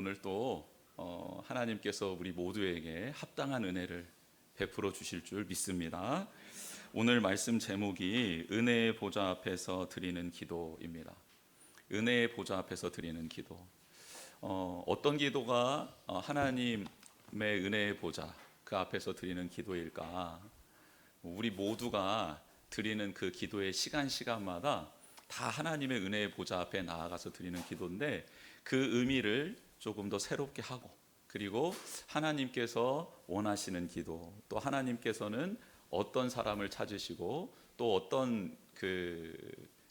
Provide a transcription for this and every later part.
오늘 또 하나님께서 우리 모두에게 합당한 은혜를 베풀어 주실 줄 믿습니다. 오늘 말씀 제목이 은혜의 보좌 앞에서 드리는 기도입니다. 은혜의 보좌 앞에서 드리는 기도. 어떤 기도가 하나님의 은혜의 보좌 그 앞에서 드리는 기도일까? 우리 모두가 드리는 그 기도의 시간마다 다 하나님의 은혜의 보좌 앞에 나아가서 드리는 기도인데, 그 의미를 조금 더 새롭게 하고, 그리고 하나님께서 원하시는 기도, 또 하나님께서는 어떤 사람을 찾으시고 또 어떤 그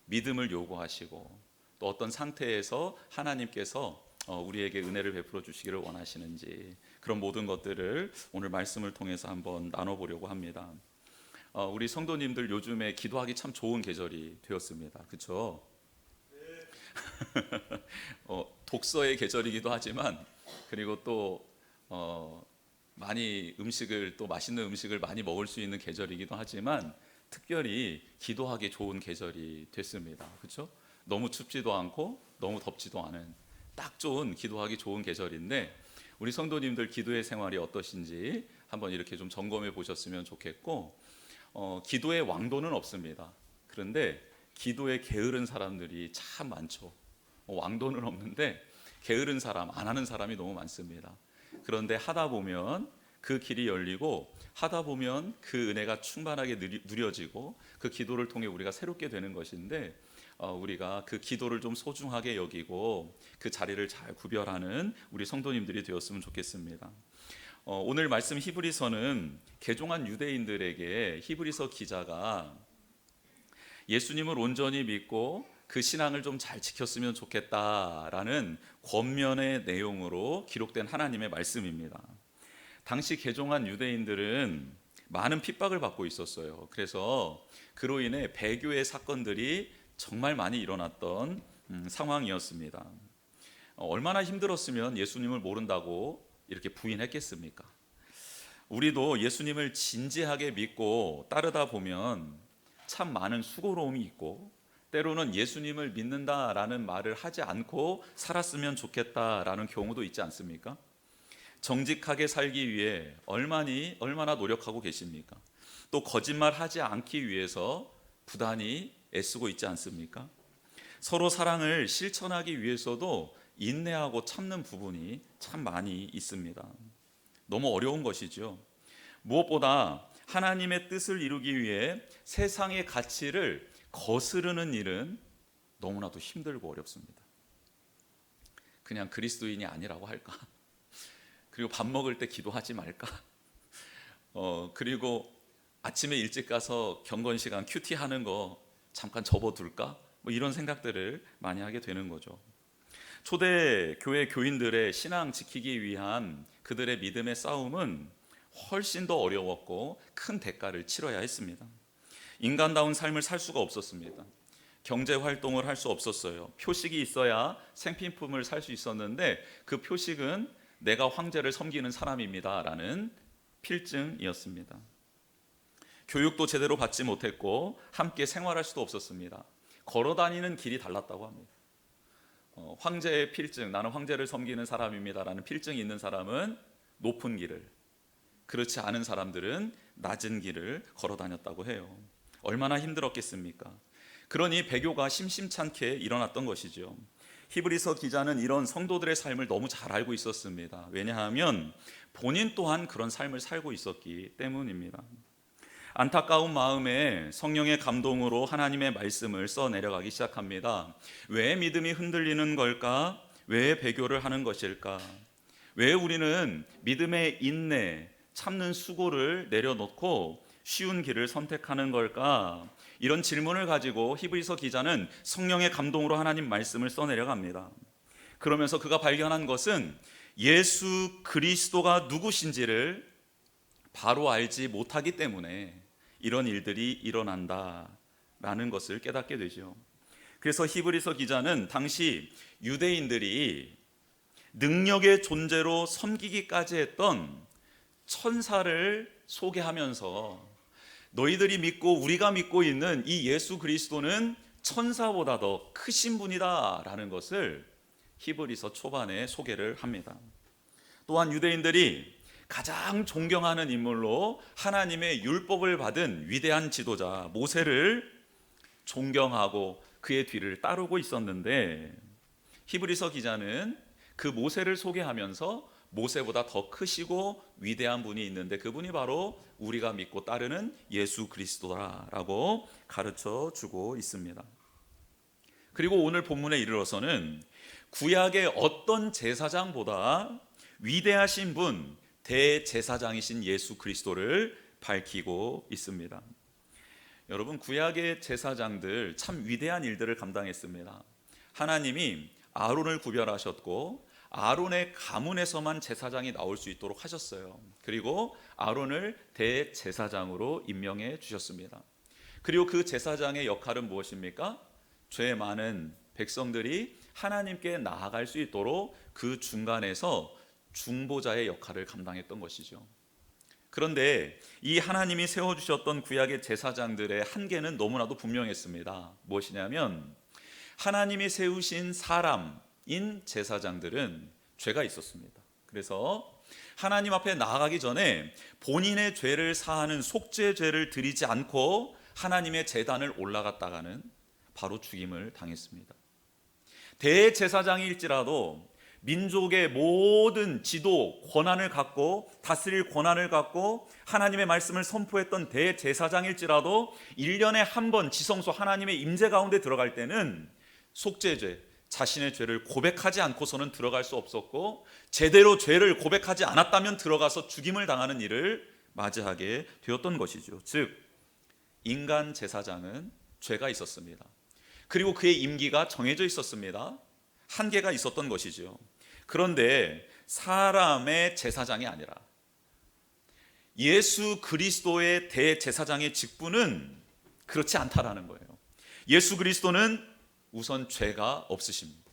믿음을 요구하시고 또 어떤 상태에서 하나님께서 우리에게 은혜를 베풀어 주시기를 원하시는지, 그런 모든 것들을 오늘 말씀을 통해서 한번 나눠보려고 합니다. 우리 성도님들 요즘에 기도하기 참 좋은 계절이 되었습니다. 그렇죠? 독서의 계절이기도 하지만, 그리고 또 많이 음식을, 또 맛있는 음식을 많이 먹을 수 있는 계절이기도 하지만, 특별히 기도하기 좋은 계절이 됐습니다. 그렇죠? 너무 춥지도 않고 너무 덥지도 않은 딱 좋은 기도하기 좋은 계절인데, 우리 성도님들 기도의 생활이 어떠신지 한번 이렇게 좀 점검해 보셨으면 좋겠고, 기도의 왕도는 없습니다. 그런데 기도에 게으른 사람들이 참 많죠. 왕도는 없는데 게으른 사람, 안 하는 사람이 너무 많습니다. 그런데 하다 보면 그 길이 열리고, 하다 보면 그 은혜가 충만하게 누려지고, 그 기도를 통해 우리가 새롭게 되는 것인데, 우리가 그 기도를 좀 소중하게 여기고 그 자리를 잘 구별하는 우리 성도님들이 되었으면 좋겠습니다. 오늘 말씀 히브리서는 개종한 유대인들에게 히브리서 기자가 예수님을 온전히 믿고 그 신앙을 좀 잘 지켰으면 좋겠다라는 권면의 내용으로 기록된 하나님의 말씀입니다. 당시 개종한 유대인들은 많은 핍박을 받고 있었어요. 그래서 그로 인해 배교의 사건들이 정말 많이 일어났던 상황이었습니다. 얼마나 힘들었으면 예수님을 모른다고 이렇게 부인했겠습니까? 우리도 예수님을 진지하게 믿고 따르다 보면 참 많은 수고로움이 있고, 때로는 예수님을 믿는다라는 말을 하지 않고 살았으면 좋겠다라는 경우도 있지 않습니까? 정직하게 살기 위해 얼마나 노력하고 계십니까? 또 거짓말하지 않기 위해서 부단히 애쓰고 있지 않습니까? 서로 사랑을 실천하기 위해서도 인내하고 참는 부분이 참 많이 있습니다. 너무 어려운 것이죠. 무엇보다 하나님의 뜻을 이루기 위해 세상의 가치를 거스르는 일은 너무나도 힘들고 어렵습니다. 그냥 그리스도인이 아니라고 할까? 그리고 밥 먹을 때 기도하지 말까? 그리고 아침에 일찍 가서 경건 시간 큐티 하는 거 잠깐 접어둘까? 이런 생각들을 많이 하게 되는 거죠. 초대 교회 교인들의 신앙 지키기 위한 그들의 믿음의 싸움은 훨씬 더 어려웠고 큰 대가를 치러야 했습니다. 인간다운 삶을 살 수가 없었습니다. 경제 활동을 할 수 없었어요. 표식이 있어야 생필품을 살 수 있었는데, 그 표식은 내가 황제를 섬기는 사람입니다 라는 필증이었습니다. 교육도 제대로 받지 못했고 함께 생활할 수도 없었습니다. 걸어다니는 길이 달랐다고 합니다. 황제의 필증, 나는 황제를 섬기는 사람입니다라는 필증이 있는 사람은 높은 길을, 그렇지 않은 사람들은 낮은 길을 걸어 다녔다고 해요. 얼마나 힘들었겠습니까? 그러니 배교가 심심찮게 일어났던 것이죠. 히브리서 기자는 이런 성도들의 삶을 너무 잘 알고 있었습니다. 왜냐하면 본인 또한 그런 삶을 살고 있었기 때문입니다. 안타까운 마음에 성령의 감동으로 하나님의 말씀을 써 내려가기 시작합니다. 왜 믿음이 흔들리는 걸까? 왜 배교를 하는 것일까? 왜 우리는 믿음의 인내, 참는 수고를 내려놓고 쉬운 길을 선택하는 걸까? 이런 질문을 가지고 히브리서 기자는 성령의 감동으로 하나님 말씀을 써 내려갑니다. 그러면서 그가 발견한 것은 예수 그리스도가 누구신지를 바로 알지 못하기 때문에 이런 일들이 일어난다라는 것을 깨닫게 되죠. 그래서 히브리서 기자는 당시 유대인들이 능력의 존재로 섬기기까지 했던 천사를 소개하면서, 너희들이 믿고 우리가 믿고 있는 이 예수 그리스도는 천사보다 더 크신 분이다 라는 것을 히브리서 초반에 소개를 합니다. 또한 유대인들이 가장 존경하는 인물로 하나님의 율법을 받은 위대한 지도자 모세를 존경하고 그의 뒤를 따르고 있었는데, 히브리서 기자는 그 모세를 소개하면서 모세보다 더 크시고 위대한 분이 있는데 그분이 바로 우리가 믿고 따르는 예수 그리스도라라고 가르쳐 주고 있습니다. 그리고 오늘 본문에 이르러서는 구약의 어떤 제사장보다 위대하신 분, 대제사장이신 예수 그리스도를 밝히고 있습니다. 여러분, 구약의 제사장들 참 위대한 일들을 감당했습니다. 하나님이 아론을 구별하셨고 아론의 가문에서만 제사장이 나올 수 있도록 하셨어요. 그리고 아론을 대제사장으로 임명해 주셨습니다. 그리고 그 제사장의 역할은 무엇입니까? 죄 많은 백성들이 하나님께 나아갈 수 있도록 그 중간에서 중보자의 역할을 감당했던 것이죠. 그런데 이 하나님이 세워주셨던 구약의 제사장들의 한계는 너무나도 분명했습니다. 무엇이냐면 하나님이 세우신 사람인 제사장들은 죄가 있었습니다. 그래서 하나님 앞에 나아가기 전에 본인의 죄를 사하는 속죄죄를 드리지 않고 하나님의 제단을 올라갔다가는 바로 죽임을 당했습니다. 대제사장일지라도 민족의 모든 지도 권한을 갖고 다스릴 권한을 갖고 하나님의 말씀을 선포했던 대제사장일지라도 1년에 한 번 지성소 하나님의 임재 가운데 들어갈 때는 속죄죄, 자신의 죄를 고백하지 않고서는 들어갈 수 없었고, 제대로 죄를 고백하지 않았다면 들어가서 죽임을 당하는 일을 맞이하게 되었던 것이죠. 즉 인간 제사장은 죄가 있었습니다. 그리고 그의 임기가 정해져 있었습니다. 한계가 있었던 것이죠. 그런데 사람의 제사장이 아니라 예수 그리스도의 대제사장의 직분은 그렇지 않다라는 거예요. 예수 그리스도는 우선 죄가 없으십니다.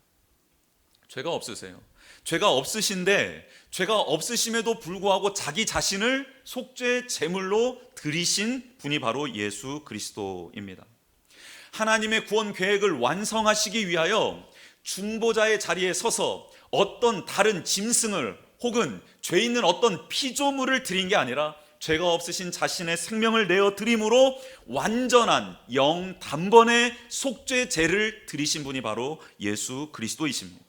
죄가 없으세요. 죄가 없으신데 죄가 없으심에도 불구하고 자기 자신을 속죄 제물로 드리신 분이 바로 예수 그리스도입니다. 하나님의 구원 계획을 완성하시기 위하여 중보자의 자리에 서서 어떤 다른 짐승을 혹은 죄 있는 어떤 피조물을 드린 게 아니라 죄가 없으신 자신의 생명을 내어 드림으로 완전한 영 단번의 속죄제를 드리신 분이 바로 예수 그리스도이십니다.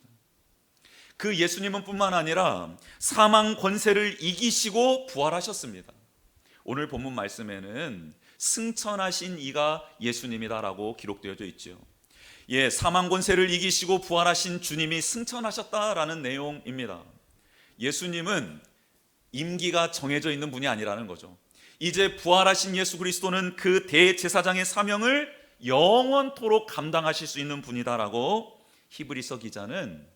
그 예수님은 뿐만 아니라 사망 권세를 이기시고 부활하셨습니다. 오늘 본문 말씀에는 승천하신 이가 예수님이다라고 기록되어져 있죠. 사망 권세를 이기시고 부활하신 주님이 승천하셨다라는 내용입니다. 예수님은 임기가 정해져 있는 분이 아니라는 거죠. 이제 부활하신 예수 그리스도는 그 대제사장의 사명을 영원토록 감당하실 수 있는 분이다라고 히브리서 기자는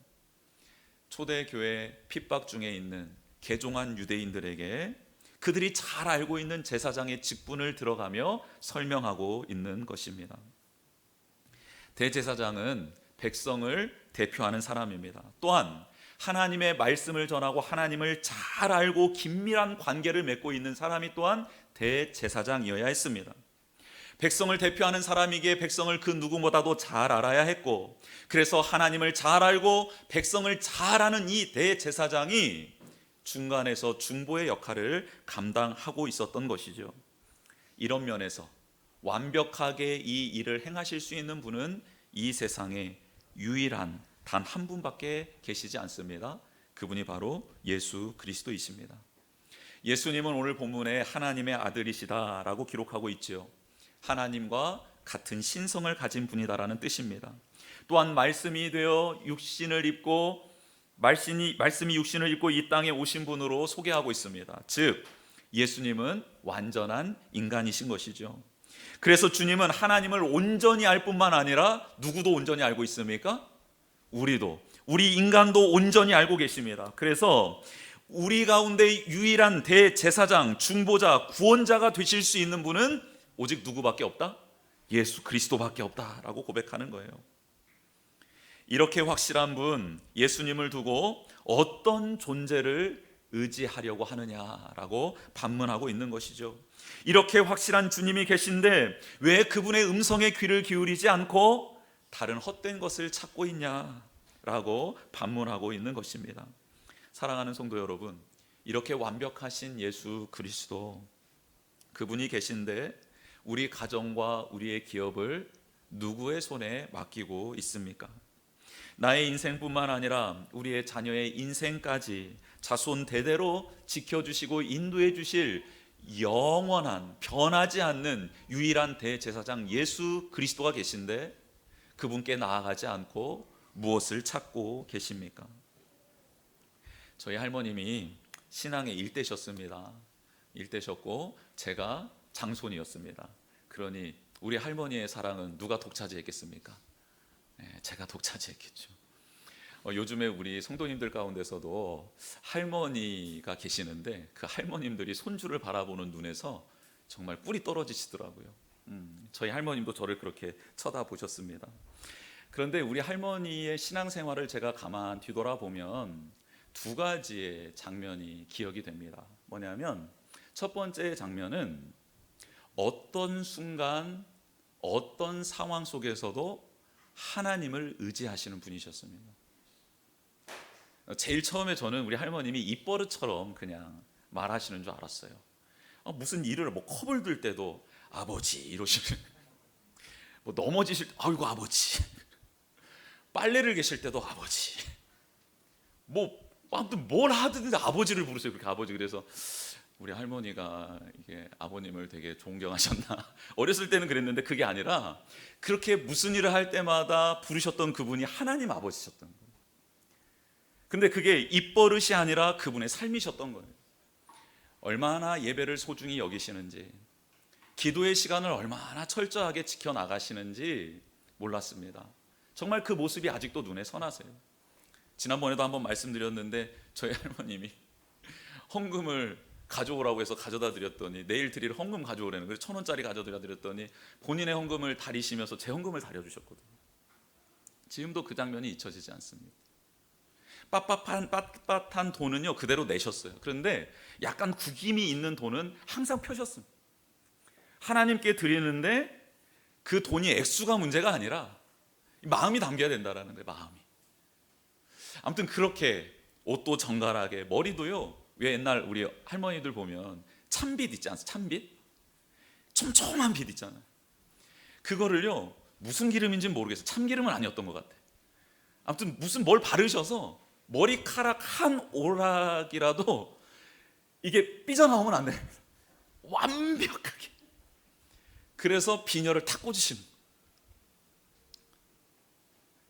초대교회 핍박 중에 있는 개종한 유대인들에게 그들이 잘 알고 있는 제사장의 직분을 들어가며 설명하고 있는 것입니다. 대제사장은 백성을 대표하는 사람입니다. 또한 하나님의 말씀을 전하고 하나님을 잘 알고 긴밀한 관계를 맺고 있는 사람이 또한 대제사장이어야 했습니다. 백성을 대표하는 사람이기에 백성을 그 누구보다도 잘 알아야 했고, 그래서 하나님을 잘 알고 백성을 잘 아는 이 대제사장이 중간에서 중보의 역할을 감당하고 있었던 것이죠. 이런 면에서 완벽하게 이 일을 행하실 수 있는 분은 이 세상에 유일한 단 한 분밖에 계시지 않습니다. 그분이 바로 예수 그리스도이십니다. 예수님은 오늘 본문에 하나님의 아들이시다라고 기록하고 있지요. 하나님과 같은 신성을 가진 분이다라는 뜻입니다. 또한 말씀이 되어 육신을 입고 말씀이 육신을 입고 이 땅에 오신 분으로 소개하고 있습니다. 즉 예수님은 완전한 인간이신 것이죠. 그래서 주님은 하나님을 온전히 알 뿐만 아니라 누구도 온전히 알고 있습니까? 우리 인간도 온전히 알고 계십니다. 그래서 우리 가운데 유일한 대제사장, 중보자, 구원자가 되실 수 있는 분은 오직 누구밖에 없다? 예수 그리스도밖에 없다라고 고백하는 거예요. 이렇게 확실한 분 예수님을 두고 어떤 존재를 의지하려고 하느냐라고 반문하고 있는 것이죠. 이렇게 확실한 주님이 계신데 왜 그분의 음성에 귀를 기울이지 않고 다른 헛된 것을 찾고 있냐라고 라고 반문하고 있는 것입니다. 사랑하는 성도 여러분, 이렇게 완벽하신 예수 그리스도, 그분이 계신데 우리 가정과 우리의 기업을 누구의 손에 맡기고 있습니까? 나의 인생뿐만 아니라 우리의 자녀의 인생까지 자손 대대로 지켜주시고 인도해 주실 영원한 변하지 않는 유일한 대제사장 예수 그리스도가 계신데 그분께 나아가지 않고 무엇을 찾고 계십니까? 저희 할머님이 신앙의 일대셨습니다. 일대셨고 제가 장손이었습니다. 그러니 우리 할머니의 사랑은 누가 독차지했겠습니까? 제가 독차지했겠죠. 요즘에 우리 성도님들 가운데서도 할머니가 계시는데 그 할머님들이 손주를 바라보는 눈에서 정말 꿀이 떨어지시더라고요. 저희 할머님도 저를 그렇게 쳐다보셨습니다. 그런데 우리 할머니의 신앙생활을 제가 가만 뒤돌아보면 두 가지의 장면이 기억이 됩니다. 뭐냐면 첫 번째 장면은 어떤 순간 어떤 상황 속에서도 하나님을 의지하시는 분이셨습니다. 제일 처음에 저는 우리 할머님이 입버릇처럼 그냥 말하시는 줄 알았어요. 무슨 일을 컵을 들 때도 아버지 이러시는, 넘어지실 때 아이고 아버지, 빨래를 개실 때도 아버지, 아무튼 뭘 하든 아버지를 부르세요. 그렇게 아버지. 그래서 우리 할머니가 이게 아버님을 되게 존경하셨나? 어렸을 때는 그랬는데 그게 아니라 그렇게 무슨 일을 할 때마다 부르셨던 그분이 하나님 아버지셨던 거예요. 근데 그게 입버릇이 아니라 그분의 삶이셨던 거예요. 얼마나 예배를 소중히 여기시는지, 기도의 시간을 얼마나 철저하게 지켜나가시는지 몰랐습니다. 정말 그 모습이 아직도 눈에 선하세요. 지난번에도 한번 말씀드렸는데 저희 할머님이 헌금을 가져오라고 해서 가져다 드렸더니, 내일 드릴 헌금 가져오라는, 그래서 1,000원짜리 가져다 드렸더니 본인의 헌금을 다리시면서 제 헌금을 다려주셨거든요. 지금도 그 장면이 잊혀지지 않습니다. 빳빳한 돈은요 그대로 내셨어요. 그런데 약간 구김이 있는 돈은 항상 펴셨습니다. 하나님께 드리는데 그 돈이 액수가 문제가 아니라 마음이 담겨야 된다라는 거예요. 마음이. 아무튼 그렇게 옷도 정갈하게, 머리도요, 왜 옛날 우리 할머니들 보면 참빗 있지 않습니까? 참빗? 촘촘한 빗 있잖아요. 그거를요 무슨 기름인지는 모르겠어요. 참기름은 아니었던 것 같아요. 아무튼 무슨 뭘 바르셔서 머리카락 한 오락이라도 이게 삐져나오면 안 돼요. 완벽하게. 그래서 비녀를 탁 꽂으시는,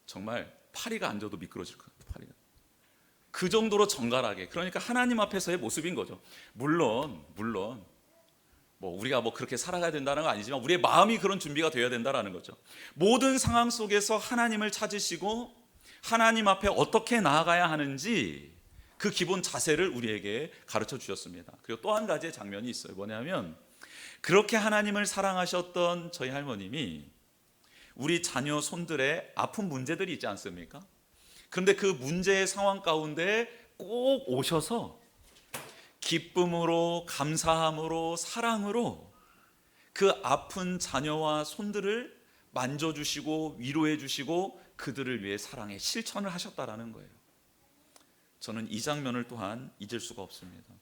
정말 파리가 앉아도 미끄러질 것 같아요. 파리가. 그 정도로 정갈하게, 그러니까 하나님 앞에서의 모습인 거죠. 물론 우리가 그렇게 살아가야 된다는 건 아니지만 우리의 마음이 그런 준비가 되어야 된다는 거죠. 모든 상황 속에서 하나님을 찾으시고 하나님 앞에 어떻게 나아가야 하는지 그 기본 자세를 우리에게 가르쳐 주셨습니다. 그리고 또 한 가지의 장면이 있어요. 뭐냐면 그렇게 하나님을 사랑하셨던 저희 할머님이 우리 자녀 손들의 아픈 문제들이 있지 않습니까? 그런데 그 문제의 상황 가운데 꼭 오셔서 기쁨으로, 감사함으로, 사랑으로 그 아픈 자녀와 손들을 만져주시고 위로해 주시고 그들을 위해 사랑의 실천을 하셨다라는 거예요. 저는 이 장면을 또한 잊을 수가 없습니다.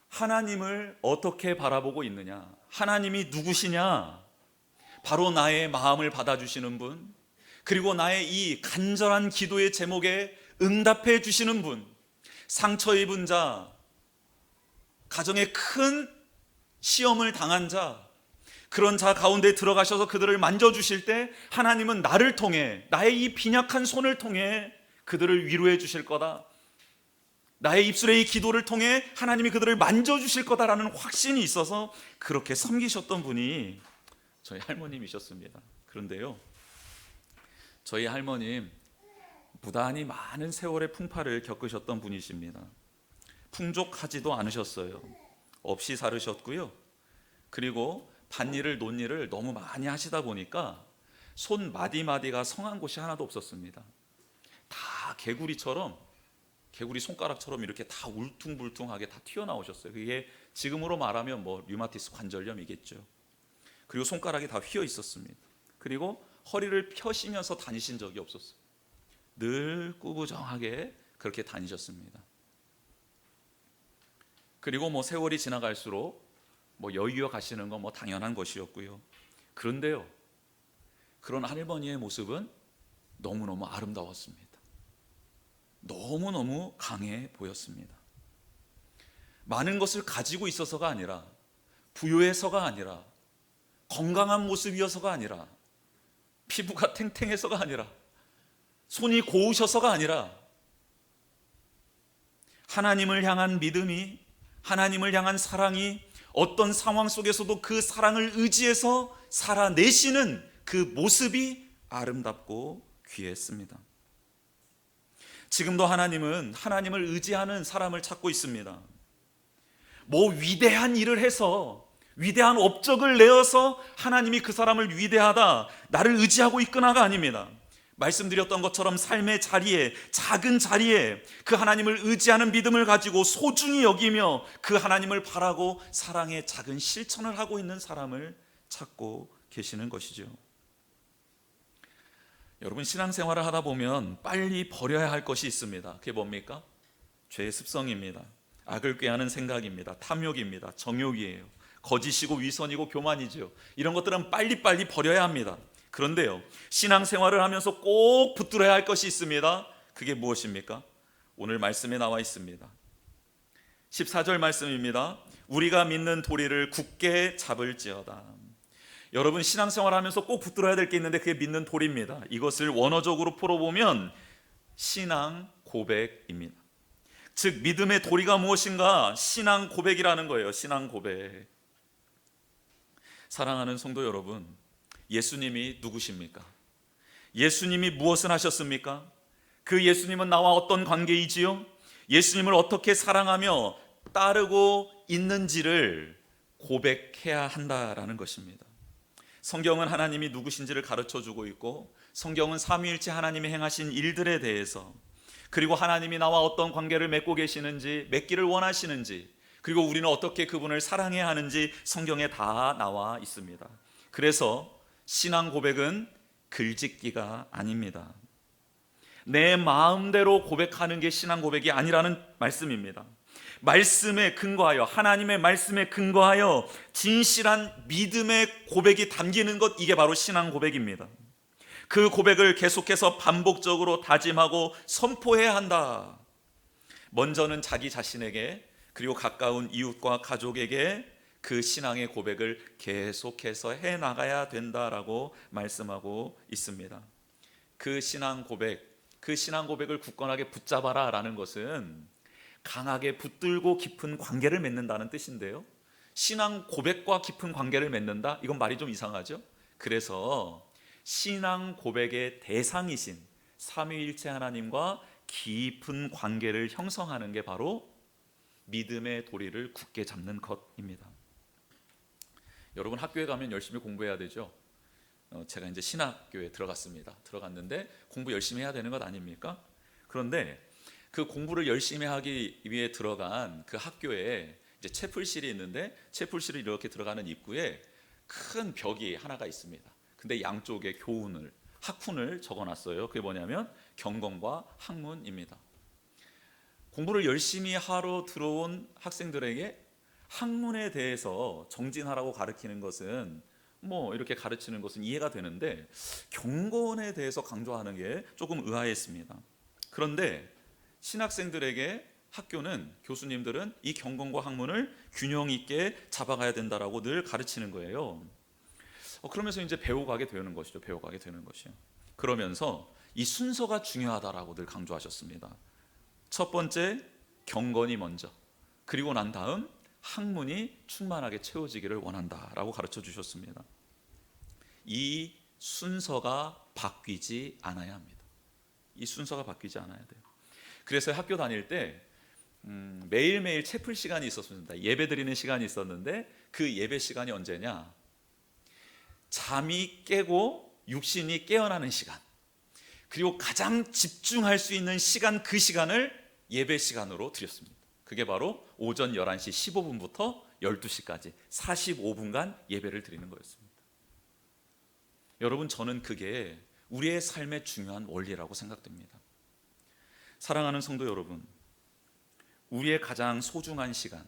하나님을 어떻게 바라보고 있느냐? 하나님이 누구시냐? 바로 나의 마음을 받아주시는 분, 그리고 나의 이 간절한 기도의 제목에 응답해 주시는 분, 상처 입은 자, 가정에 큰 시험을 당한 자, 그런 자 가운데 들어가셔서 그들을 만져주실 때 하나님은 나를 통해, 나의 이 빈약한 손을 통해 그들을 위로해 주실 거다, 나의 입술의 이 기도를 통해 하나님이 그들을 만져주실 거다라는 확신이 있어서 그렇게 섬기셨던 분이 저희 할머님이셨습니다. 그런데요, 저희 할머님 무단히 많은 세월의 풍파를 겪으셨던 분이십니다. 풍족하지도 않으셨어요. 없이 살으셨고요. 그리고 밭일을 논일을 너무 많이 하시다 보니까 손 마디마디가 성한 곳이 하나도 없었습니다. 다 개구리 손가락처럼 이렇게 다 울퉁불퉁하게 다 튀어나오셨어요. 그게 지금으로 말하면 류마티스 관절염이겠죠. 그리고 손가락이 다 휘어 있었습니다. 그리고 허리를 펴시면서 다니신 적이 없었어요. 늘 꾸부정하게 그렇게 다니셨습니다. 그리고 뭐 세월이 지나갈수록 뭐 여유어 가시는 건 뭐 당연한 것이었고요. 그런데요, 그런 할머니의 모습은 너무너무 아름다웠습니다. 너무너무 강해 보였습니다. 많은 것을 가지고 있어서가 아니라, 부유해서가 아니라, 건강한 모습이어서가 아니라, 피부가 탱탱해서가 아니라, 손이 고우셔서가 아니라, 하나님을 향한 믿음이, 하나님을 향한 사랑이 어떤 상황 속에서도 그 사랑을 의지해서 살아내시는 그 모습이 아름답고 귀했습니다. 지금도 하나님은 하나님을 의지하는 사람을 찾고 있습니다. 뭐 위대한 일을 해서, 위대한 업적을 내어서 하나님이 그 사람을 위대하다, 나를 의지하고 있거나가 아닙니다. 말씀드렸던 것처럼 삶의 자리에, 작은 자리에 그 하나님을 의지하는 믿음을 가지고 소중히 여기며 그 하나님을 바라고 사랑의 작은 실천을 하고 있는 사람을 찾고 계시는 것이죠. 여러분, 신앙생활을 하다 보면 빨리 버려야 할 것이 있습니다. 그게 뭡니까? 죄의 습성입니다. 악을 꾀하는 생각입니다. 탐욕입니다. 정욕이에요. 거짓이고 위선이고 교만이죠. 이런 것들은 빨리빨리 버려야 합니다. 그런데요, 신앙생활을 하면서 꼭 붙들어야 할 것이 있습니다. 그게 무엇입니까? 오늘 말씀에 나와 있습니다. 14절 말씀입니다. 우리가 믿는 도리를 굳게 잡을지어다. 여러분, 신앙생활을 하면서 꼭 붙들어야 될 게 있는데 그게 믿는 도리입니다. 이것을 원어적으로 풀어보면 신앙 고백입니다. 즉, 믿음의 도리가 무엇인가? 신앙 고백이라는 거예요. 신앙 고백. 사랑하는 성도 여러분, 예수님이 누구십니까? 예수님이 무엇을 하셨습니까? 그 예수님은 나와 어떤 관계이지요? 예수님을 어떻게 사랑하며 따르고 있는지를 고백해야 한다라는 것입니다. 성경은 하나님이 누구신지를 가르쳐주고 있고, 성경은 삼위일체 하나님이 행하신 일들에 대해서, 그리고 하나님이 나와 어떤 관계를 맺고 계시는지, 맺기를 원하시는지, 그리고 우리는 어떻게 그분을 사랑해야 하는지 성경에 다 나와 있습니다. 그래서 신앙 고백은 글짓기가 아닙니다. 내 마음대로 고백하는 게 신앙 고백이 아니라는 말씀입니다. 말씀에 근거하여, 하나님의 말씀에 근거하여 진실한 믿음의 고백이 담기는 것, 이게 바로 신앙 고백입니다. 그 고백을 계속해서 반복적으로 다짐하고 선포해야 한다. 먼저는 자기 자신에게, 그리고 가까운 이웃과 가족에게 그 신앙의 고백을 계속해서 해나가야 된다라고 말씀하고 있습니다. 그 신앙 고백을 굳건하게 붙잡아라 라는 것은 강하게 붙들고 깊은 관계를 맺는다는 뜻인데요, 신앙 고백과 깊은 관계를 맺는다? 이건 말이 좀 이상하죠? 그래서 신앙 고백의 대상이신 삼위일체 하나님과 깊은 관계를 형성하는 게 바로 믿음의 도리를 굳게 잡는 것입니다. 여러분, 학교에 가면 열심히 공부해야 되죠. 제가 이제 신학교에 들어갔는데 공부 열심히 해야 되는 것 아닙니까? 그런데 그 공부를 열심히 하기 위해 들어간 그 학교에 이제 채플실이 있는데, 채플실을 이렇게 들어가는 입구에 큰 벽이 하나가 있습니다. 근데 양쪽에 학훈을 적어놨어요. 그게 뭐냐면 경건과 학문입니다. 공부를 열심히 하러 들어온 학생들에게 학문에 대해서 정진하라고 가르치는 것은, 뭐 이렇게 가르치는 것은 이해가 되는데, 경건에 대해서 강조하는 게 조금 의아했습니다. 그런데 신학생들에게 학교는, 교수님들은 이 경건과 학문을 균형 있게 잡아가야 된다라고 늘 가르치는 거예요. 그러면서 이제 배워가게 되는 것이죠. 그러면서 이 순서가 중요하다라고 늘 강조하셨습니다. 첫 번째, 경건이 먼저, 그리고 난 다음 학문이 충만하게 채워지기를 원한다라고 가르쳐 주셨습니다. 이 순서가 바뀌지 않아야 합니다. 이 순서가 바뀌지 않아야 돼요. 그래서 학교 다닐 때 매일매일 채플 시간이 있었습니다. 예배 드리는 시간이 있었는데, 그 예배 시간이 언제냐? 잠이 깨고 육신이 깨어나는 시간, 그리고 가장 집중할 수 있는 시간, 그 시간을 예배 시간으로 드렸습니다. 그게 바로 오전 11시 15분부터 12시까지 45분간 예배를 드리는 거였습니다. 여러분, 저는 그게 우리의 삶의 중요한 원리라고 생각됩니다. 사랑하는 성도 여러분, 우리의 가장 소중한 시간,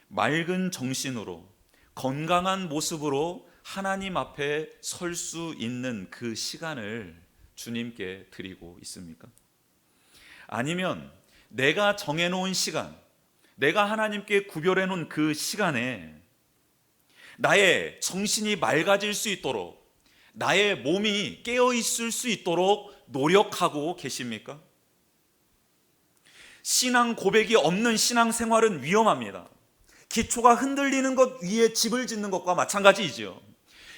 맑은 정신으로 건강한 모습으로 하나님 앞에 설 수 있는 그 시간을 주님께 드리고 있습니까? 아니면 내가 정해놓은 시간, 내가 하나님께 구별해 놓은 그 시간에 나의 정신이 맑아질 수 있도록, 나의 몸이 깨어 있을 수 있도록 노력하고 계십니까? 신앙 고백이 없는 신앙 생활은 위험합니다. 기초가 흔들리는 것 위에 집을 짓는 것과 마찬가지이지요.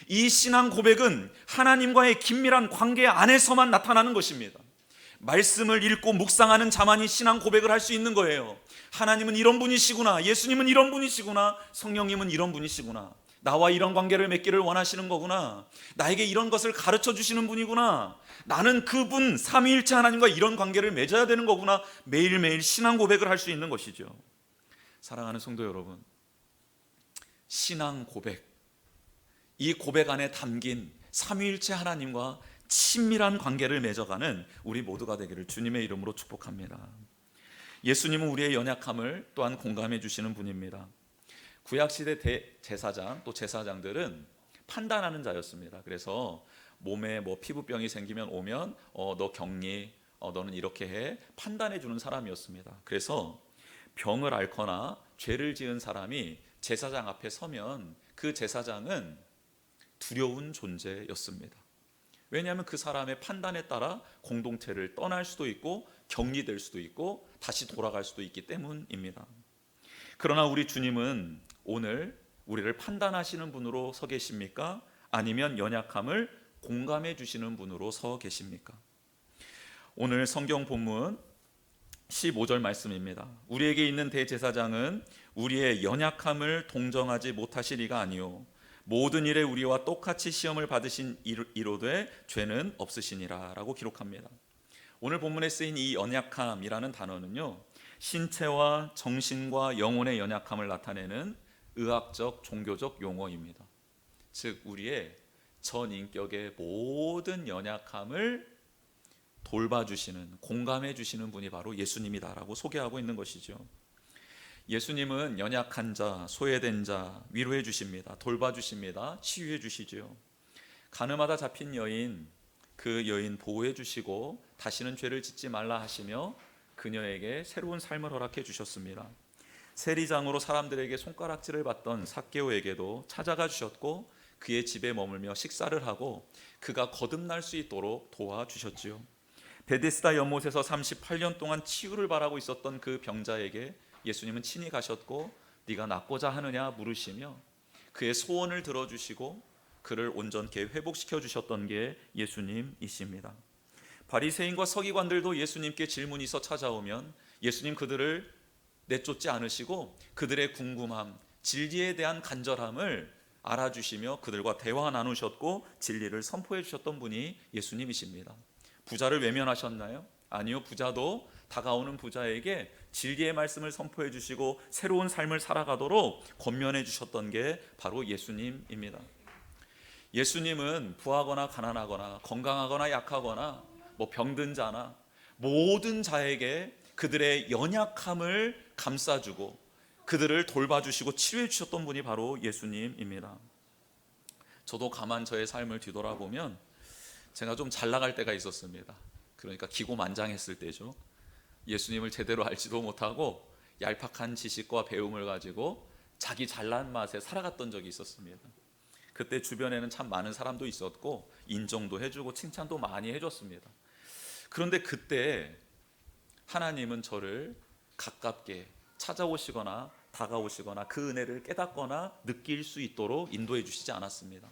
이 신앙 고백은 하나님과의 긴밀한 관계 안에서만 나타나는 것입니다. 말씀을 읽고 묵상하는 자만이 신앙 고백을 할 수 있는 거예요. 하나님은 이런 분이시구나, 예수님은 이런 분이시구나, 성령님은 이런 분이시구나, 나와 이런 관계를 맺기를 원하시는 거구나, 나에게 이런 것을 가르쳐 주시는 분이구나, 나는 그분 삼위일체 하나님과 이런 관계를 맺어야 되는 거구나, 매일매일 신앙 고백을 할 수 있는 것이죠. 사랑하는 성도 여러분, 신앙 고백, 이 고백 안에 담긴 삼위일체 하나님과 친밀한 관계를 맺어가는 우리 모두가 되기를 주님의 이름으로 축복합니다. 예수님은 우리의 연약함을 또한 공감해 주시는 분입니다. 구약시대 대제사장, 또 제사장들은 판단하는 자였습니다. 그래서 몸에 피부병이 생기면 오면 너 격리, 너는 이렇게 해, 판단해 주는 사람이었습니다. 그래서 병을 앓거나 죄를 지은 사람이 제사장 앞에 서면 그 제사장은 두려운 존재였습니다. 왜냐하면 그 사람의 판단에 따라 공동체를 떠날 수도 있고 격리될 수도 있고 다시 돌아갈 수도 있기 때문입니다. 그러나 우리 주님은 오늘 우리를 판단하시는 분으로 서 계십니까? 아니면 연약함을 공감해 주시는 분으로 서 계십니까? 오늘 성경 본문 15절 말씀입니다. 우리에게 있는 대제사장은 우리의 연약함을 동정하지 못하시리가 아니요 모든 일에 우리와 똑같이 시험을 받으신 이로되 죄는 없으시니라 라고 기록합니다. 오늘 본문에 쓰인 이 연약함이라는 단어는요, 신체와 정신과 영혼의 연약함을 나타내는 의학적 종교적 용어입니다. 즉 우리의 전 인격의 모든 연약함을 돌봐주시는, 공감해 주시는 분이 바로 예수님이다라고 소개하고 있는 것이죠. 예수님은 연약한 자, 소외된 자 위로해 주십니다. 돌봐주십니다. 치유해 주시죠. 가늠하다 잡힌 여인, 그 여인 보호해 주시고 다시는 죄를 짓지 말라 하시며 그녀에게 새로운 삶을 허락해 주셨습니다. 세리장으로 사람들에게 손가락질을 받던 삭개오에게도 찾아가 주셨고 그의 집에 머물며 식사를 하고 그가 거듭날 수 있도록 도와주셨지요. 베데스다 연못에서 38년 동안 치유를 바라고 있었던 그 병자에게 예수님은 친히 가셨고 네가 낫고자 하느냐 물으시며 그의 소원을 들어주시고 그를 온전케 회복시켜 주셨던 게 예수님이십니다. 바리새인과 서기관들도 예수님께 질문이 있어 찾아오면 예수님 그들을 내쫓지 않으시고 그들의 궁금함, 진리에 대한 간절함을 알아주시며 그들과 대화 나누셨고 진리를 선포해 주셨던 분이 예수님이십니다. 부자를 외면하셨나요? 아니요, 부자도 다가오는 부자에게 진리의 말씀을 선포해 주시고 새로운 삶을 살아가도록 권면해 주셨던 게 바로 예수님입니다. 예수님은 부하거나 가난하거나 건강하거나 약하거나 병든 자나 모든 자에게 그들의 연약함을 감싸주고 그들을 돌봐주시고 치유해 주셨던 분이 바로 예수님입니다. 저도 가만 저의 삶을 뒤돌아보면 제가 좀 잘 나갈 때가 있었습니다. 그러니까 기고만장했을 때죠. 예수님을 제대로 알지도 못하고 얄팍한 지식과 배움을 가지고 자기 잘난 맛에 살아갔던 적이 있었습니다. 그때 주변에는 참 많은 사람도 있었고 인정도 해주고 칭찬도 많이 해줬습니다. 그런데 그때 하나님은 저를 가깝게 찾아오시거나 다가오시거나 그 은혜를 깨닫거나 느낄 수 있도록 인도해 주시지 않았습니다.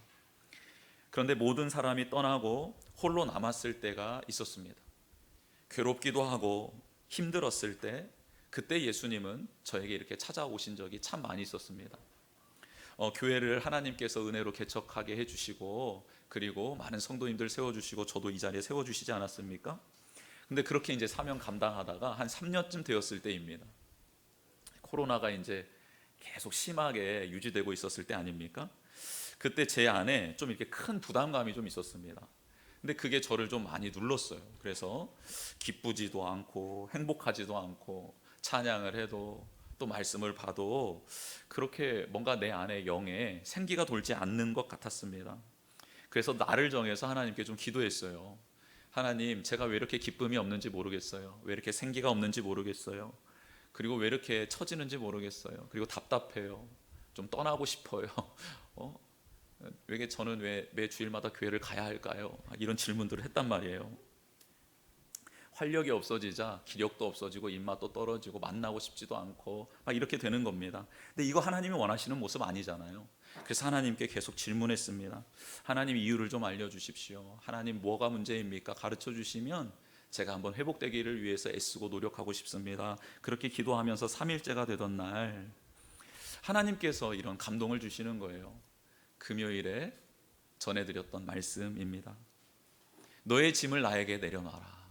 그런데 모든 사람이 떠나고 홀로 남았을 때가 있었습니다. 괴롭기도 하고 힘들었을 때 그때 예수님은 저에게 이렇게 찾아오신 적이 참 많이 있었습니다. 교회를 하나님께서 은혜로 개척하게 해주시고 그리고 많은 성도님들 세워주시고 저도 이 자리에 세워주시지 않았습니까? 근데 그렇게 이제 사명 감당하다가 한 3년쯤 되었을 때입니다. 코로나가 이제 계속 심하게 유지되고 있었을 때 아닙니까? 그때 제 안에 좀 이렇게 큰 부담감이 좀 있었습니다. 근데 그게 저를 좀 많이 눌렀어요. 그래서 기쁘지도 않고 행복하지도 않고 찬양을 해도 또 말씀을 봐도 그렇게 뭔가 내 안에 영에 생기가 돌지 않는 것 같았습니다. 그래서 날을 정해서 하나님께 좀 기도했어요. 하나님, 제가 왜 이렇게 기쁨이 없는지 모르겠어요. 왜 이렇게 생기가 없는지 모르겠어요. 그리고 왜 이렇게 처지는지 모르겠어요. 그리고 답답해요. 좀 떠나고 싶어요. 왜 저는 왜 매 주일마다 교회를 가야 할까요? 이런 질문들을 했단 말이에요. 활력이 없어지자 기력도 없어지고 입맛도 떨어지고 만나고 싶지도 않고 막 이렇게 되는 겁니다. 근데 이거 하나님이 원하시는 모습 아니잖아요. 그래서 하나님께 계속 질문했습니다. 하나님, 이유를 좀 알려주십시오. 하나님, 뭐가 문제입니까? 가르쳐 주시면 제가 한번 회복되기를 위해서 애쓰고 노력하고 싶습니다. 그렇게 기도하면서 3일째가 되던 날 하나님께서 이런 감동을 주시는 거예요. 금요일에 전해드렸던 말씀입니다. 너의 짐을 나에게 내려놔라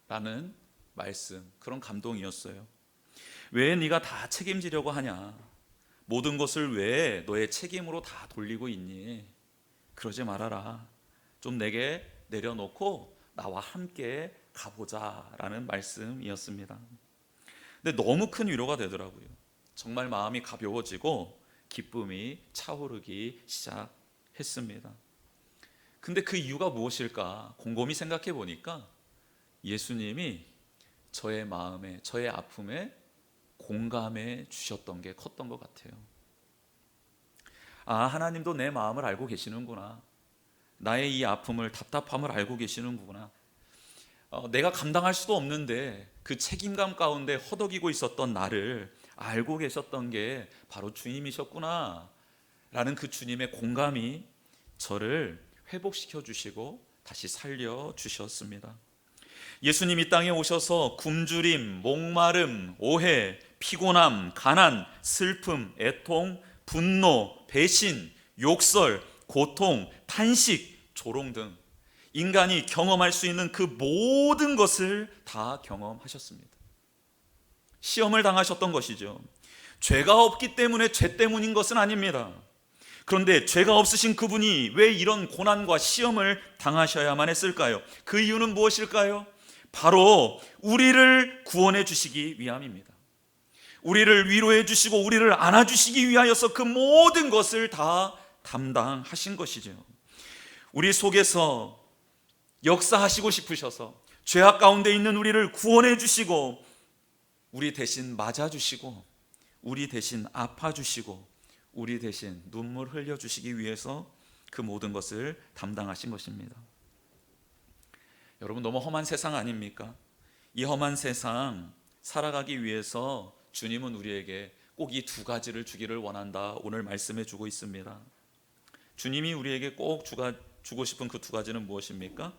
라는 말씀, 그런 감동이었어요. 왜 네가 다 책임지려고 하냐? 모든 것을 왜 너의 책임으로 다 돌리고 있니? 그러지 말아라. 좀 내게 내려놓고 나와 함께 가보자 라는 말씀이었습니다. 근데 너무 큰 위로가 되더라고요. 정말 마음이 가벼워지고 기쁨이 차오르기 시작했습니다. 근데 그 이유가 무엇일까? 곰곰이 생각해 보니까 예수님이 저의 마음에, 저의 아픔에 공감해 주셨던 게 컸던 것 같아요. 아, 하나님도 내 마음을 알고 계시는구나. 나의 이 아픔을, 답답함을 알고 계시는구나. 내가 감당할 수도 없는데 그 책임감 가운데 허덕이고 있었던 나를 알고 계셨던 게 바로 주님이셨구나 라는 그 주님의 공감이 저를 회복시켜 주시고 다시 살려 주셨습니다. 예수님 이 땅에 오셔서 굶주림, 목마름, 오해, 피곤함, 가난, 슬픔, 애통, 분노, 배신, 욕설, 고통, 탄식, 조롱 등 인간이 경험할 수 있는 그 모든 것을 다 경험하셨습니다. 시험을 당하셨던 것이죠. 죄가 없기 때문에 죄 때문인 것은 아닙니다. 그런데 죄가 없으신 그분이 왜 이런 고난과 시험을 당하셔야만 했을까요? 그 이유는 무엇일까요? 바로 우리를 구원해 주시기 위함입니다. 우리를 위로해 주시고 우리를 안아주시기 위하여서 그 모든 것을 다 담당하신 것이죠. 우리 속에서 역사하시고 싶으셔서 죄악 가운데 있는 우리를 구원해 주시고 우리 대신 맞아주시고 우리 대신 아파주시고 우리 대신 눈물 흘려주시기 위해서 그 모든 것을 담당하신 것입니다. 여러분, 너무 험한 세상 아닙니까? 이 험한 세상 살아가기 위해서 주님은 우리에게 꼭 이 두 가지를 주기를 원한다, 오늘 말씀해 주고 있습니다. 주님이 우리에게 꼭 주고 싶은 그 두 가지는 무엇입니까?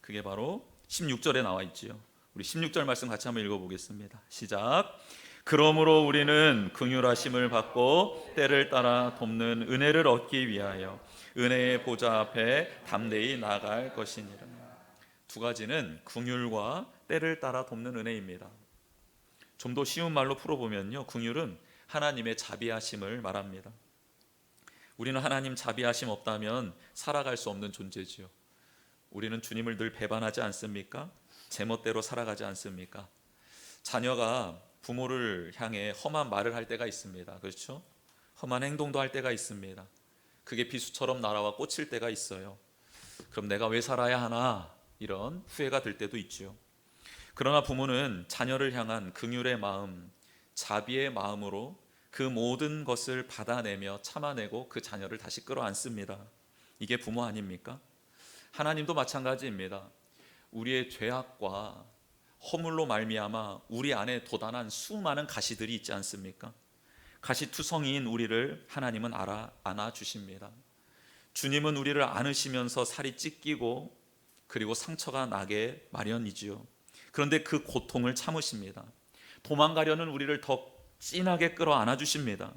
그게 바로 16절에 나와 있지요. 우리 16절 말씀 같이 한번 읽어보겠습니다. 시작. 그러므로 우리는 긍휼하심을 받고 때를 따라 돕는 은혜를 얻기 위하여 은혜의 보좌 앞에 담대히 나아갈 것이니라. 두 가지는 긍휼과 때를 따라 돕는 은혜입니다. 좀 더 쉬운 말로 풀어보면요, 긍휼은 하나님의 자비하심을 말합니다. 우리는 하나님 자비하심 없다면 살아갈 수 없는 존재지요. 우리는 주님을 늘 배반하지 않습니까? 제멋대로 살아가지 않습니까? 자녀가 부모를 향해 험한 말을 할 때가 있습니다. 그렇죠? 험한 행동도 할 때가 있습니다. 그게 비수처럼 날아와 꽂힐 때가 있어요. 그럼 내가 왜 살아야 하나? 이런 후회가 들 때도 있죠. 그러나 부모는 자녀를 향한 긍휼의 마음, 자비의 마음으로 그 모든 것을 받아내며 참아내고 그 자녀를 다시 끌어안습니다. 이게 부모 아닙니까? 하나님도 마찬가지입니다. 우리의 죄악과 허물로 말미암아 우리 안에 도단한 수많은 가시들이 있지 않습니까? 가시투성이인 우리를 하나님은 안아주십니다. 주님은 우리를 안으시면서 살이 찢기고 그리고 상처가 나게 마련이지요. 그런데 그 고통을 참으십니다. 도망가려는 우리를 더 진하게 끌어안아 주십니다.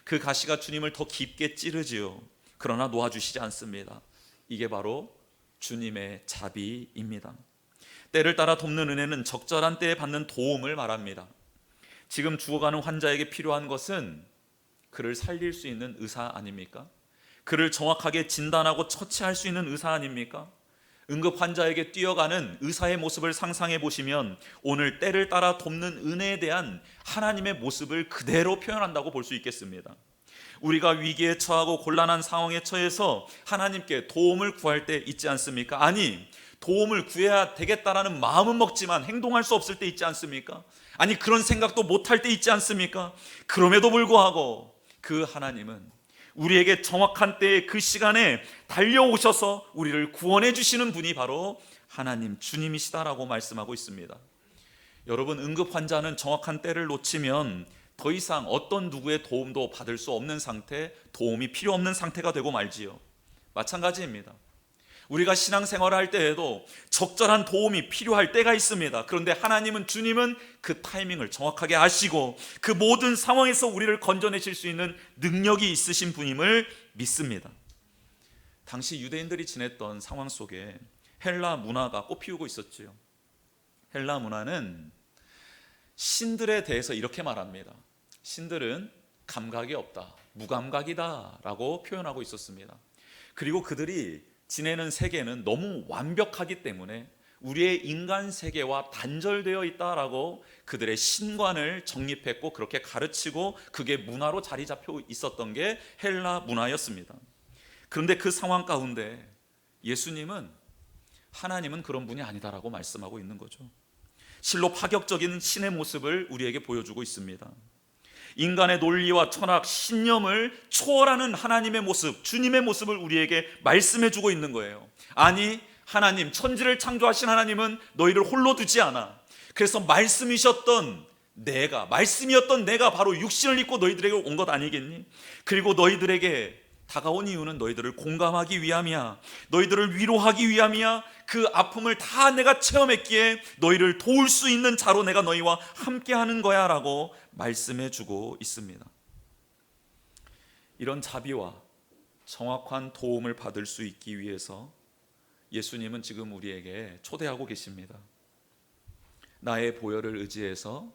그 가시가 주님을 더 깊게 찌르지요. 그러나 놓아주시지 않습니다. 이게 바로 주님의 자비입니다. 때를 따라 돕는 은혜는 적절한 때에 받는 도움을 말합니다. 지금 죽어가는 환자에게 필요한 것은 그를 살릴 수 있는 의사 아닙니까? 그를 정확하게 진단하고 처치할 수 있는 의사 아닙니까? 응급 환자에게 뛰어가는 의사의 모습을 상상해 보시면 오늘 때를 따라 돕는 은혜에 대한 하나님의 모습을 그대로 표현한다고 볼 수 있겠습니다. 우리가 위기에 처하고 곤란한 상황에 처해서 하나님께 도움을 구할 때 있지 않습니까? 아니, 도움을 구해야 되겠다라는 마음은 먹지만 행동할 수 없을 때 있지 않습니까? 아니, 그런 생각도 못할 때 있지 않습니까? 그럼에도 불구하고 그 하나님은 우리에게 정확한 때에 그 시간에 달려오셔서 우리를 구원해 주시는 분이 바로 하나님 주님이시다라고 말씀하고 있습니다. 여러분, 응급 환자는 정확한 때를 놓치면 더 이상 어떤 누구의 도움도 받을 수 없는 상태, 도움이 필요 없는 상태가 되고 말지요. 마찬가지입니다. 우리가 신앙생활을 할 때에도 적절한 도움이 필요할 때가 있습니다. 그런데 하나님은, 주님은 그 타이밍을 정확하게 아시고 그 모든 상황에서 우리를 건져내실 수 있는 능력이 있으신 분임을 믿습니다. 당시 유대인들이 지냈던 상황 속에 헬라 문화가 꽃피우고 있었지요. 헬라 문화는 신들에 대해서 이렇게 말합니다. 신들은 감각이 없다, 무감각이다 라고 표현하고 있었습니다. 그리고 그들이 지내는 세계는 너무 완벽하기 때문에 우리의 인간 세계와 단절되어 있다라고 그들의 신관을 정립했고 그렇게 가르치고 그게 문화로 자리 잡혀 있었던 게 헬라 문화였습니다. 그런데 그 상황 가운데 예수님은, 하나님은 그런 분이 아니다라고 말씀하고 있는 거죠. 실로 파격적인 신의 모습을 우리에게 보여주고 있습니다. 인간의 논리와 철학, 신념을 초월하는 하나님의 모습, 주님의 모습을 우리에게 말씀해 주고 있는 거예요. 아니, 하나님, 천지를 창조하신 하나님은 너희를 홀로 두지 않아. 그래서 말씀이셨던 내가, 말씀이었던 내가 바로 육신을 입고 너희들에게 온 것 아니겠니? 그리고 너희들에게 다가온 이유는 너희들을 공감하기 위함이야. 너희들을 위로하기 위함이야. 그 아픔을 다 내가 체험했기에 너희를 도울 수 있는 자로 내가 너희와 함께하는 거야 라고 말씀해 주고 있습니다. 이런 자비와 정확한 도움을 받을 수 있기 위해서 예수님은 지금 우리에게 초대하고 계십니다. 나의 보혈을 의지해서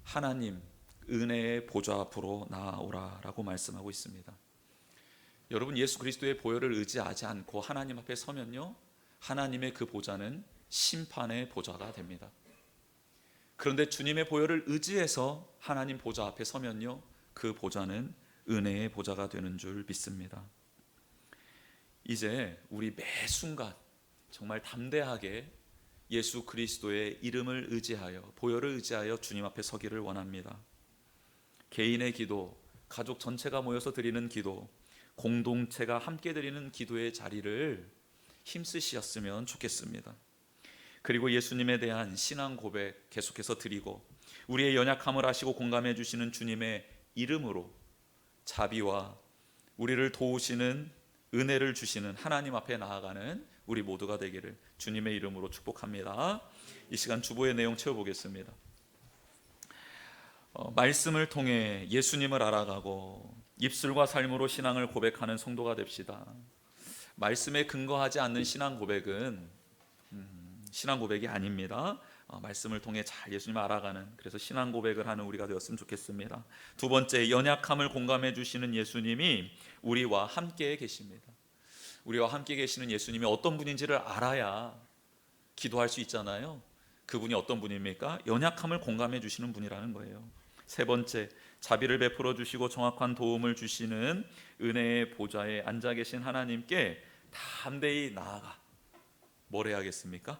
하나님 은혜의 보좌 앞으로 나아오라 라고 말씀하고 있습니다. 여러분, 예수 그리스도의 보혈을 의지하지 않고 하나님 앞에 서면요, 하나님의 그 보좌는 심판의 보좌가 됩니다. 그런데 주님의 보혈을 의지해서 하나님 보좌 앞에 서면요, 그 보좌는 은혜의 보좌가 되는 줄 믿습니다. 이제 우리 매 순간 정말 담대하게 예수 그리스도의 이름을 의지하여, 보혈을 의지하여 주님 앞에 서기를 원합니다. 개인의 기도, 가족 전체가 모여서 드리는 기도, 공동체가 함께 드리는 기도의 자리를 힘쓰셨으면 좋겠습니다. 그리고 예수님에 대한 신앙 고백 계속해서 드리고 우리의 연약함을 아시고 공감해 주시는 주님의 이름으로 자비와 우리를 도우시는 은혜를 주시는 하나님 앞에 나아가는 우리 모두가 되기를 주님의 이름으로 축복합니다. 이 시간 주보의 내용 채워보겠습니다. 말씀을 통해 예수님을 알아가고 입술과 삶으로 신앙을 고백하는 성도가 됩시다. 말씀에 근거하지 않는 신앙 고백은 신앙 고백이 아닙니다. 말씀을 통해 잘 예수님을 알아가는, 그래서 신앙 고백을 하는 우리가 되었으면 좋겠습니다. 두 번째, 연약함을 공감해 주시는 예수님이 우리와 함께 계십니다. 우리와 함께 계시는 예수님이 어떤 분인지를 알아야 기도할 수 있잖아요. 그분이 어떤 분입니까? 연약함을 공감해 주시는 분이라는 거예요. 세 번째, 자비를 베풀어 주시고 정확한 도움을 주시는 은혜의 보좌에 앉아 계신 하나님께 담대히 나아가 뭘 해야겠습니까?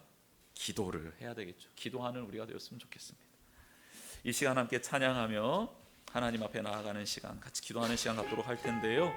기도를 해야 되겠죠. 기도하는 우리가 되었으면 좋겠습니다. 이 시간 함께 찬양하며 하나님 앞에 나아가는 시간, 같이 기도하는 시간 갖도록 할 텐데요.